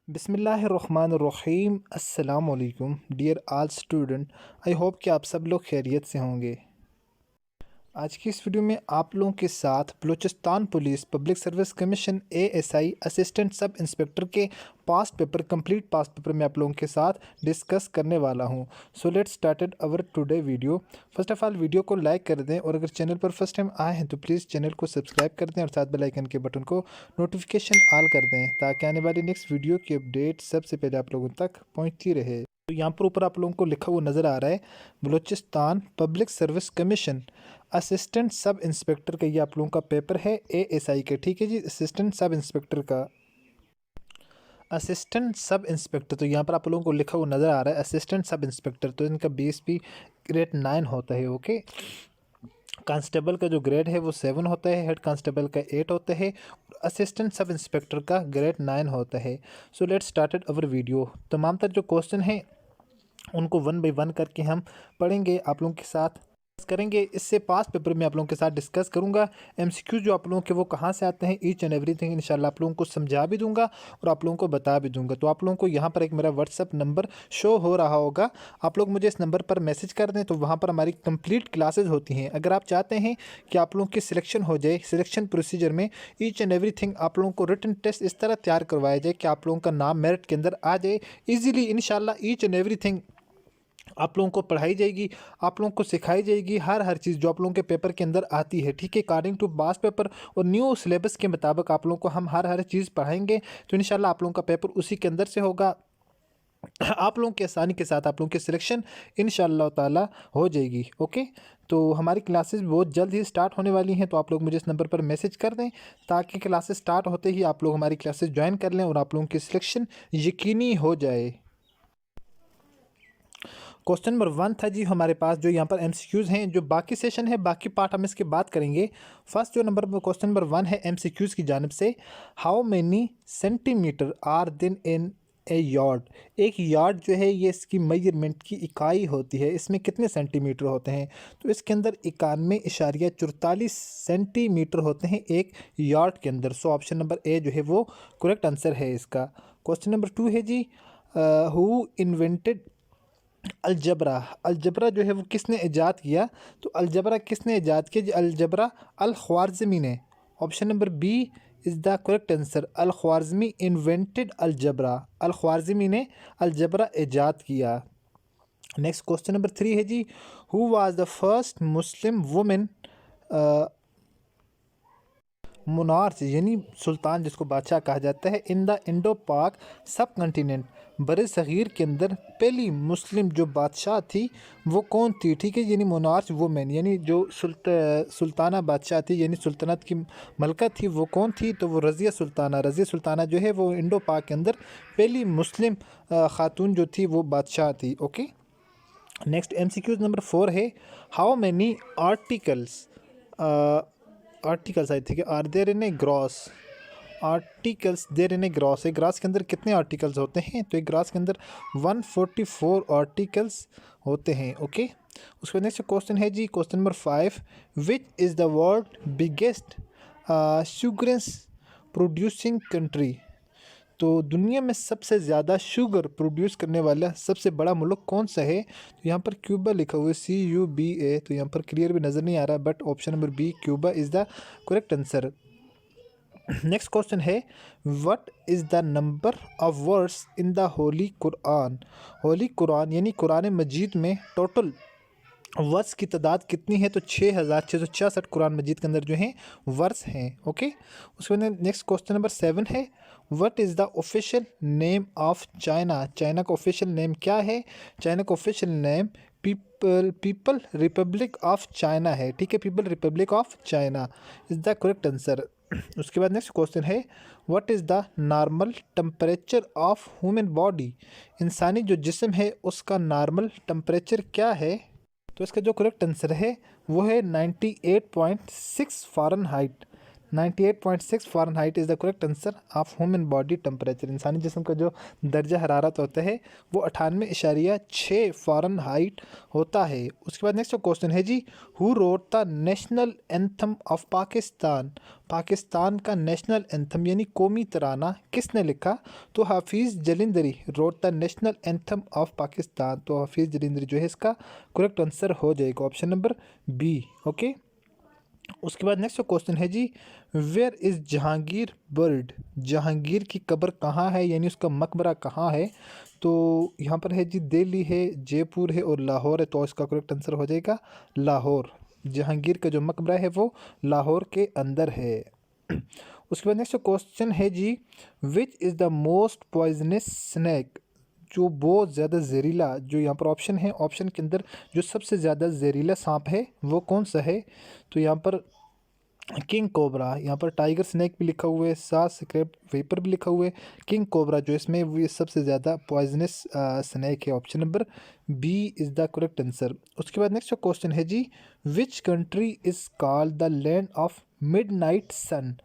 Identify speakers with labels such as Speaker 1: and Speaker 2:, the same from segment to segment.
Speaker 1: बिस्मिल्लाहिर्रहमानिर्रहीम। अस्सलाम वालेकुम dear all student. I hope कि आप सब लोग खैरियत से होंगे। आज की इस वीडियो में आप लोगों के साथ Balochistan police public service commission ASI assistant sub inspector के past paper complete past paper में आप लोगों के साथ डिस्कस करने वाला हूं। So let's started our today video. First of all video को लाइक कर दें और अगर चैनल पर फर्स्ट टाइम आए हैं तो प्लीज़ चैनल को सब्सक्राइब कर दें और साथ बेल आइकन के बटन को नोटिफिकेशन ऑल कर दें ताकि आने वाली नेक्स्ट वीडियो की अपडेट सबसे पहले आप लोगों तक पहुँचती रहे। तो यहाँ पर ऊपर आप लोगों को लिखा हुआ नज़र आ रहा है Balochistan public service commission assistant sub inspector का। ये आप लोगों का पेपर है एएसआई का, ठीक है जी। असिस्टेंट सब इंस्पेक्टर का, असिस्टेंट सब इंस्पेक्टर। तो यहाँ पर आप लोगों को लिखा हुआ नज़र आ रहा है असिस्टेंट सब इंस्पेक्टर। तो इनका बेस भी ग्रेड 9 होता है, ओके। कांस्टेबल का जो ग्रेड है वो 7 होता है, हेड कांस्टेबल का 8 होता है, असिस्टेंट सब इंस्पेक्टर का ग्रेड 9 होता है। सो लेट्स स्टार्टेड अवर वीडियो। तमाम तर जो क्वेश्चन हैं उनको 1 बाय 1 करके हम पढ़ेंगे, आप लोगों के साथ करेंगे। इससे पास पेपर में आप लोगों के साथ डिस्कस करूंगा। एमसीक्यू जो आप लोगों के वो कहाँ से आते हैं, ईच एंड एवरीथिंग इंशाल्लाह आप लोगों को समझा भी दूंगा और आप लोगों को बता भी दूंगा। तो आप लोगों को यहाँ पर एक मेरा व्हाट्सअप नंबर शो हो रहा होगा, आप लोग मुझे इस नंबर पर मैसेज कर दें तो वहाँ पर हमारी कंप्लीट क्लासेज होती हैं। अगर आप चाहते हैं कि आप लोगों की सिलेक्शन हो जाए, सिलेक्शन प्रोसीजर में ईच एंड एवरीथिंग आप लोगों को रिटन टेस्ट इस तरह तैयार करवाया जाए कि आप लोगों का नाम मेरिट के अंदर आ जाए ईजिली। इंशाल्लाह ईच एंड एवरीथिंग आप लोगों को पढ़ाई जाएगी, आप लोगों को सिखाई जाएगी, हर चीज़ जो आप लोगों के पेपर के अंदर आती है, ठीक है। अकॉर्डिंग टू पास्ट पेपर और न्यू सिलेबस के मुताबिक आप लोगों को हम हर चीज़ पढ़ाएंगे। तो इंशाल्लाह आप लोगों का पेपर उसी के अंदर से होगा। आप लोगों की आसानी के साथ आप लोगों की सिलेक्शन इंशाल्लाह ताला हो जाएगी, ओके। तो हमारी क्लासेस बहुत जल्द ही स्टार्ट होने वाली हैं, तो आप लोग मुझे इस नंबर पर मैसेज कर दें ताकि क्लासेस स्टार्ट होते ही आप लोग हमारी क्लासेस ज्वाइन कर लें और आप लोगों की सिलेक्शन यकीनी हो जाए। क्वेश्चन नंबर 1 था जी हमारे पास, जो यहाँ पर एमसीक्यूज़ हैं। जो बाकी सेशन है, बाकी पार्ट हम इसके बात करेंगे। फर्स्ट जो क्वेश्चन नंबर 1 है एमसीक्यूज़ की जानिब से, how many centimetre are there in a yard. एक यार्ड जो है ये इसकी मेजरमेंट की इकाई होती है, इसमें कितने सेंटीमीटर होते हैं? तो इसके अंदर 91.44 सेंटीमीटर होते हैं एक यार्ड के अंदर। सो ऑप्शन नंबर ए जो है वो करेक्ट आंसर है इसका। क्वेश्चन नंबर 2 है जी, हु इन्वेंटेड अलजबरा। अलजबरा जो है वो किसने ईजाद किया? तो अलजबरा किसने ईजाद किया जी? अलजबरा अल ख्वारिज़मी ने। Option number B is the correct answer. Al Khwarizmi invented algebra. Al Khwarizmi ने अलजबरा ईजाद किया। नेक्स्ट क्वेश्चन नंबर 3 है जी, who was the first Muslim women monarch, यानी सुल्तान जिसको बादशाह कहा जाता है, इन द इंडो पाक सब कंटिनेंट, बर सग़ीर के अंदर पहली मुस्लिम जो बादशाह थी वो कौन थी? ठीक है, यानी मोनार्च वुमेन, यानी जो सुल्ताना बादशाह थी, यानी सुल्तनत की मलका थी, वो कौन थी? तो वो रज़िया सुल्ताना। रज़िया सुल्ताना जो है वो इंडो पाक के अंदर पहली मुस्लिम ख़ातून जो थी वो बादशाह थी, ओके। नेक्स्ट एमसीक्यूज नंबर 4 है, how many articles I think are there in a gross. Articles there in a gross, एक ग्रास के अंदर कितने आर्टिकल्स होते हैं? तो एक ग्रास के अंदर 144 आर्टिकल्स होते हैं, ओके। उसके बाद नेक्स्ट क्वेश्चन है जी question number 5, which is the world biggest sugarcane producing country. तो दुनिया में सबसे ज़्यादा शुगर प्रोड्यूस करने वाला सबसे बड़ा मुल्क कौन सा है? तो यहाँ पर क्यूबा लिखा हुआ है, CUBA। तो यहाँ पर क्लियर भी नज़र नहीं आ रहा, but option number B Cuba is the correct answer. Next question है, what is the number of words in the holy Quran. Holy Quran यानी कुरान मजीद में टोटल वर्स की तादाद कितनी है? तो 6666 कुरान मजीद के अंदर जो हैं वर्स हैं, ओके। उसके बाद नेक्स्ट क्वेश्चन नंबर 7 है, what is the official name of China. China का ऑफिशियल नेम क्या है? चाइना का official name people Republic of China है, ठीक है। People Republic of China is the correct answer. उसके बाद नेक्स्ट क्वेश्चन है, what is the normal temperature of human body. इंसानी जो जिस्म है उसका नॉर्मल टेम्परेचर क्या है? तो इसका जो करेक्ट आंसर है वो है 98.6 Fahrenheit. 98.6 Fahrenheit is the correct answer of human body temperature. इंसानी जिस्म का जो दर्जा हरारत होता है वो 98.6 फ़ारेनहाइट होता है। उसके बाद नेक्स्ट क्वेश्चन है जी, who wrote the national anthem of Pakistan. Pakistan का नेशनल एंथम यानी कौमी तराना किसने लिखा? तो Hafeez Jalandhari wrote the national anthem of Pakistan. तो हाफिज़ जलिंदरी जो है इसका करेक्ट आंसर हो जाएगा ऑप्शन नंबर बी। ओके, उसके बाद नेक्स्ट क्वेश्चन है जी, where is Jahangir buried. Jahangir की कब्र कहाँ है यानी उसका मकबरा कहाँ है? तो यहाँ पर है जी दिल्ली है, जयपुर है और लाहौर है। तो इसका करेक्ट आंसर हो जाएगा लाहौर। जहांगीर का जो मकबरा है वो लाहौर के अंदर है। उसके बाद नेक्स्ट क्वेश्चन है जी, which is the most poisonous snake. जो बहुत ज़्यादा जहरीला, जो यहाँ पर ऑप्शन है, ऑप्शन के अंदर जो सबसे ज़्यादा जहरीला सांप है वो कौन सा है? तो यहाँ पर किंग कोबरा, यहाँ पर टाइगर स्नैक भी लिखा हुआ है, साथ स्क्रैप वेपर भी लिखा हुआ है। किंग कोबरा जो इसमें वो ये सबसे ज़्यादा पॉइजनस स्नैक है। Option number B is the correct answer. उसके बाद नेक्स्ट क्वेश्चन है जी, which country is called the land of midnight sun.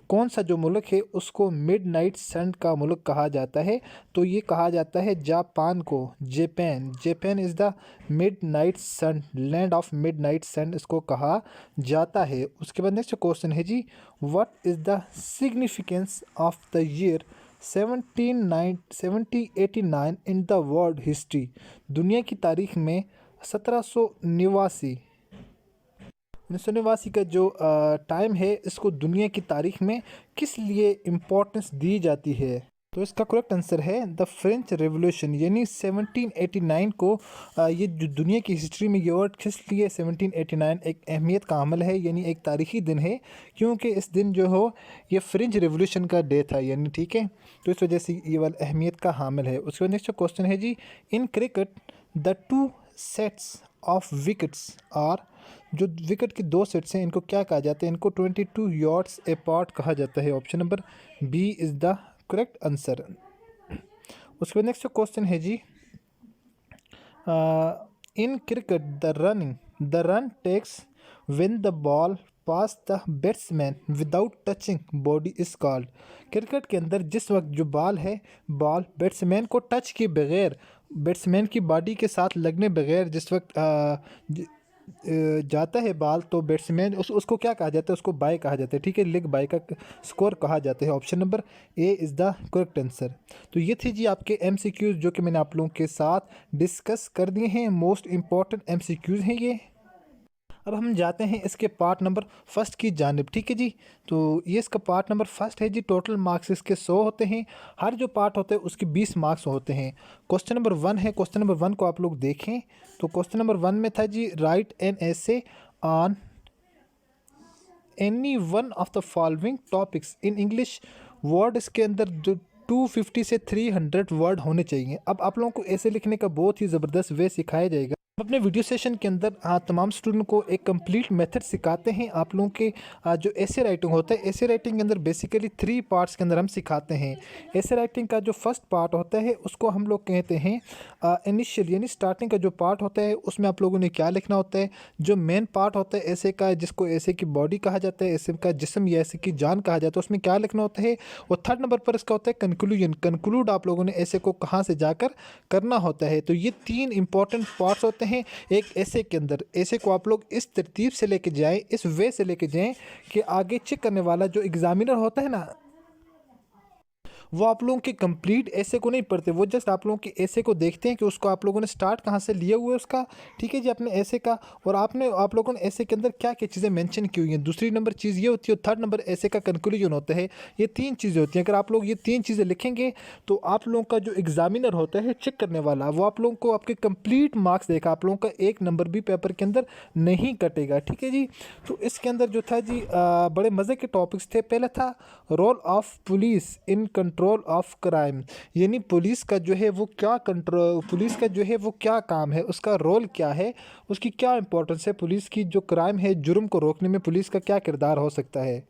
Speaker 1: कौन सा जो मुल्क है उसको मिडनाइट सन का मुल्क कहा जाता है? तो ये कहा जाता है जापान को, Japan. Japan is the midnight sun, land of midnight sun इसको कहा जाता है। उसके बाद नेक्स्ट क्वेश्चन है जी, what is the significance of the year 1789 in the world history. दुनिया की तारीख में 1989 का जो टाइम है इसको दुनिया की तारीख में किस लिए इम्पोर्टेंस दी जाती है? तो इसका करेक्ट आंसर है द फ्रेंच रेवोल्यूशन, यानी 1789 को ये जो दुनिया की हिस्ट्री में ये वर्ड किस लिए 1789 एक अहमियत का अमल है, यानी एक तारीखी दिन है, क्योंकि इस दिन जो हो ये फ्रेंच रेवोल्यूशन का डे था, यानी ठीक है, तो इस वजह से ये वाला अहमियत का हामिल है। उसके बाद नेक्स्ट क्वेश्चन है जी, in cricket the two sets of wickets are. जो विकेट के दो सेट्स हैं इनको क्या कहा जाता है? इनको 22 यार्ड्स अपार्ट कहा जाता है। Option number B is the correct answer. उसके बाद नेक्स्ट क्वेश्चन है जी, in cricket the run takes when the ball pass the batsman without touching body is called. Cricket के अंदर जिस वक्त जो बॉल है, बॉल बैट्समैन को टच किए बगैर, बैट्समैन की बॉडी के साथ लगने बगैर जिस वक्त जाता है बॉल, तो बैट्समैन उसको क्या कहा जाता है? उसको बाय कहा जाता है, ठीक है, लेग बाय का स्कोर कहा जाता है। Option number A is the correct answer. तो ये थी जी आपके एमसीक्यूज़ जो कि मैंने आप लोगों के साथ डिस्कस कर दिए हैं। मोस्ट इंपॉर्टेंट एमसीक्यूज़ हैं ये। अब हम जाते हैं इसके पार्ट नंबर फर्स्ट की जानिब, ठीक है जी। तो ये इसका पार्ट नंबर फर्स्ट है जी। टोटल मार्क्स इसके 100 होते हैं, हर जो पार्ट होता है उसके 20 मार्क्स होते हैं। क्वेश्चन नंबर 1 है, क्वेश्चन नंबर 1 को आप लोग देखें। तो क्वेश्चन नंबर 1 में था जी, write an essay on any one of the following topics in English. Word इसके अंदर जो 250 से 300 वर्ड होने चाहिए। अब आप लोगों को ऐसे लिखने का बहुत ही ज़बरदस्त वे सिखाया जाएगा। अपने वीडियो सेशन के अंदर तमाम स्टूडेंट को एक कंप्लीट मेथड सिखाते हैं। आप लोगों के जो ऐसे राइटिंग होता है, ऐसे राइटिंग के अंदर बेसिकली 3 पार्ट्स के अंदर हम सिखाते हैं। ऐसे राइटिंग का जो फर्स्ट पार्ट होता है उसको हम लोग कहते हैं इनिशियल, यानी स्टार्टिंग का जो पार्ट होता है उसमें आप लोगों ने क्या लिखना होता है। जो मेन पार्ट होता है ऐसे का, जिसको ऐसे की बॉडी कहा जाता है, ऐसे का जिस्म या ऐसे की जान कहा जाता है, उसमें क्या लिखना होता है। और थर्ड नंबर पर इसका होता है कंक्लूजन। कंक्लूड आप लोगों ने ऐसे को कहाँ से जाकर करना होता है। तो ये 3 इंपॉर्टेंट पार्ट्स होते हैं एक ऐसे के अंदर। ऐसे को आप लोग इस तरतीब से लेके जाएं, इस वे से लेके जाएं कि आगे चेक करने वाला जो एग्जामिनर होता है ना, वो आप लोगों के कंप्लीट ऐसे को नहीं पढ़ते, वो जस्ट आप लोगों के ऐसे को देखते हैं कि उसको आप लोगों ने स्टार्ट कहाँ से लिया हुआ है उसका, ठीक है जी, अपने ऐसे का। और आप लोगों ने ऐसे के अंदर क्या क्या चीज़ें मेंशन की हुई हैं। दूसरी नंबर चीज़ ये होती है, थर्ड नंबर ऐसे का कंक्लूजन होता है। ये 3 चीज़ें होती हैं। अगर आप लोग ये 3 चीज़ें लिखेंगे तो आप लोगों का जो एग्जामिनर होता है, चेक करने वाला, वो आप लोगों को आपके कंप्लीट मार्क्स देगा। आप लोगों का 1 नंबर भी पेपर के अंदर नहीं कटेगा, ठीक है जी। तो इसके अंदर जो था जी बड़े मज़े के टॉपिक्स थे। पहला था role of police in control of crime, यानी पुलिस का जो है वो क्या पुलिस का जो है वो क्या काम है, उसका रोल क्या है, उसकी क्या इंपॉर्टेंस है। पुलिस की जो क्राइम है, जुर्म को रोकने में पुलिस का क्या किरदार हो सकता है।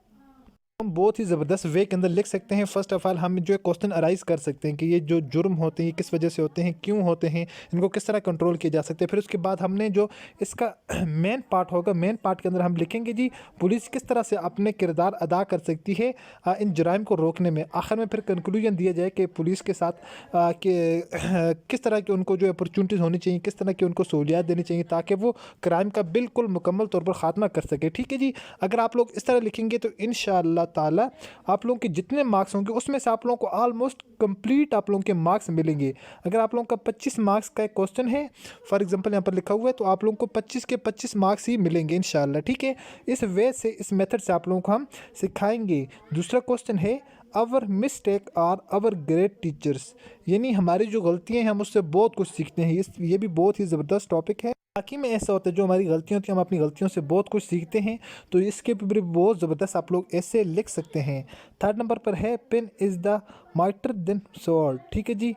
Speaker 1: हम बहुत ही ज़बरदस्त वे के अंदर लिख सकते हैं। फर्स्ट ऑफ ऑल हम जो है क्वेश्चन अराइज कर सकते हैं कि ये जो जुर्म होते हैं ये किस वजह से होते हैं, क्यों होते हैं, इनको किस तरह कंट्रोल किया जा सकते हैं। फिर उसके बाद हमने जो इसका मेन पार्ट होगा, मेन पार्ट के अंदर हम लिखेंगे जी पुलिस किस तरह से अपने किरदार अदा कर सकती है इन जराइम को रोकने में। आखिर में फिर कंक्लूजन दिया जाए कि पुलिस के साथ किस तरह की उनको जो अपॉर्चुनिटीज़ होनी चाहिए, किस तरह की उनको सहूलियात देनी चाहिए ताकि वो क्राइम का बिल्कुल मुकम्मल तौर पर ख़ात्मा कर सके। ठीक है जी, अगर आप लोग इस तरह लिखेंगे तो इंशाअल्लाह ताला आप लोगों के जितने मार्क्स होंगे उसमें से आप लोगों को ऑलमोस्ट कंप्लीट आप लोगों के मार्क्स मिलेंगे। अगर आप लोगों का 25 मार्क्स का एक क्वेश्चन है फॉर एग्जांपल यहाँ पर लिखा हुआ है तो आप लोगों को 25 के 25 मार्क्स ही मिलेंगे इंशाल्लाह। ठीक है, इस वे से, इस मेथड से आप लोगों को हम सिखाएंगे। दूसरा क्वेश्चन है our mistake are our great teachers, यानी हमारी जो गलतियाँ हैं हम उससे बहुत कुछ सीखते हैं। ये भी बहुत ही ज़बरदस्त टॉपिक है। बाकी में ऐसा होता है जो हमारी गलतियाँ होती हैं हम अपनी गलतियों से बहुत कुछ सीखते हैं, तो इसके ऊपर भी बहुत ज़बरदस्त आप लोग ऐसे लिख सकते हैं। थर्ड नंबर पर है pen is the mightier than sword. ठीक है जी,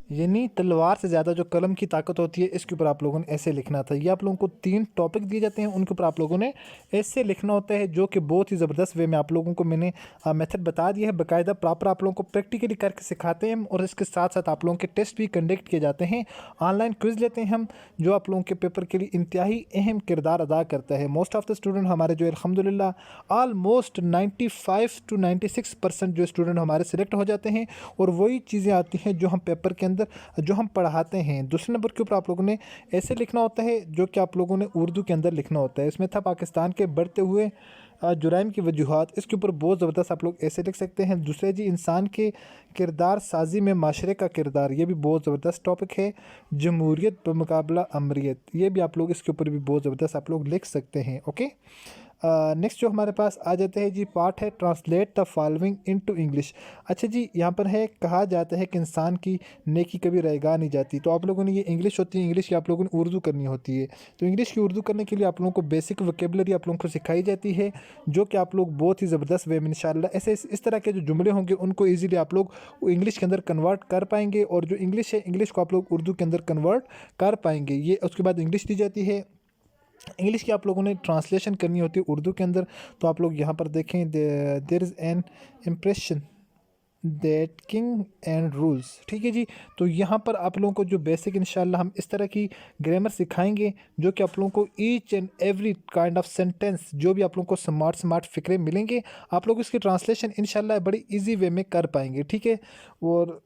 Speaker 1: यानी तलवार से ज़्यादा जो कलम की ताकत होती है, इसके ऊपर आप लोगों ने ऐसे लिखना था। ये आप लोगों को 3 टॉपिक दिए जाते हैं, उनके ऊपर आप लोगों ने ऐसे लिखना होता है, जो कि बहुत ही ज़बरदस्त वे में आप लोगों को मैंने मेथड बता दिया है। बाकायदा प्रॉपर आप लोगों को प्रैक्टिकली करके सिखाते हैं और इसके साथ साथ आप लोगों के टेस्ट भी कंडक्ट किए जाते हैं। ऑनलाइन क्विज़ लेते हैं हम, जो आप लोगों के पेपर के लिए इंतहाई अहम किरदार अदा करता है। मोस्ट ऑफ द स्टूडेंट हमारे जो अल्हम्दुलिल्लाह ऑलमोस्ट 95 to 96% जो स्टूडेंट हमारे सिलेक्ट हो जाते हैं और वही चीज़ें आती हैं जो हम पेपर के अंदर जो हम पढ़ाते हैं। दूसरे नंबर के ऊपर आप लोगों ने ऐसे लिखना होता है जो कि आप लोगों ने उर्दू के अंदर लिखना होता है। इसमें था पाकिस्तान के बढ़ते हुए जुराइम की वजूहात, इसके ऊपर बहुत ज़बरदस्त आप लोग ऐसे लिख सकते हैं। दूसरे जी इंसान के किरदार साजी में माशरे का किरदार, ये भी बहुत ज़बरदस्त टॉपिक है। जमहूरियत बमुकाबला अमरीत, ये भी आप लोग इसके ऊपर भी बहुत ज़बरदस्त आप लोग लिख सकते हैं। ओके, नेक्स्ट जो हमारे पास आ जाते हैं जी पार्ट है translate the following into English. अच्छा जी, यहाँ पर है कहा जाता है कि इंसान की नेकी कभी रैगा नहीं जाती। तो आप लोगों ने ये इंग्लिश होती है, इंग्लिश की आप लोगों ने उर्दू करनी होती है। तो इंग्लिश की उर्दू करने के लिए आप लोगों को बेसिक वोकेबलरी आप लोगों को सिखाई जाती है, जो कि आप लोग बहुत ही ज़बरदस्त वे में इंशाल्लाह ऐसे इस तरह के जो जुमले होंगे उनको ईजिली आप लोग इंग्लिश के अंदर कन्वर्ट कर पाएंगे, और जो इंग्लिश है इंग्लिश को आप लोग उर्दू के अंदर कन्वर्ट कर पाएंगे। ये उसके बाद इंग्लिश दी जाती है। इंग्लिश की आप लोगों ने ट्रांसलेशन करनी होती है उर्दू के अंदर। तो आप लोग यहाँ पर देखें, there is an impression that king and rules. ठीक है जी, तो यहाँ पर आप लोगों को जो बेसिक इंशाल्लाह हम इस तरह की ग्रामर सिखाएंगे, जो कि आप लोगों को each and every kind of sentence जो भी आप लोगों को स्मार्ट फिक्रे मिलेंगे, आप लोग इसकी ट्रांसलेशन इंशाल्लाह बड़ी ईजी वे में कर पाएंगे। ठीक है, और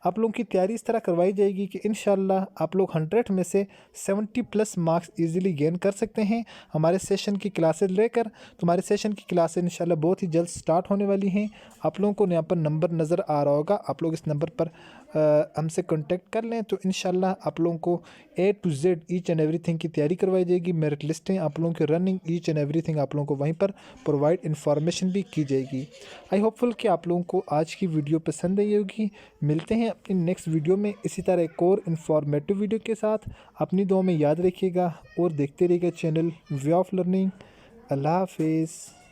Speaker 1: आप लोगों की तैयारी इस तरह करवाई जाएगी कि इंशाल्लाह आप लोग 100 में से 70+ मार्क्स इजीली गेन कर सकते हैं। हमारे सेशन की क्लासेस लेकर, तुम्हारे सेशन की क्लासेस इंशाल्लाह बहुत ही जल्द स्टार्ट होने वाली हैं। आप लोगों को यहाँ पर नंबर नज़र आ रहा होगा, आप लोग इस नंबर पर हमसे कांटेक्ट कर लें तो इंशाल्लाह आप लोगों को A to Z each and everything की तैयारी करवाई जाएगी। मेरिट लिस्टें आप लोगों की रनिंग, ईच एंड एवरीथिंग आप लोगों को वहीं पर प्रोवाइड इन्फॉर्मेशन भी की जाएगी। आई होपफुल कि आप लोगों को आज की वीडियो पसंद आई होगी। मिलते हैं अपनी नेक्स्ट वीडियो में इसी तरह एक और इन्फॉर्मेटिव वीडियो के साथ। अपनी दुआ में याद रखिएगा और देखते रहिएगा चैनल वे ऑफ लर्निंग। अल्लाह हाफिज़।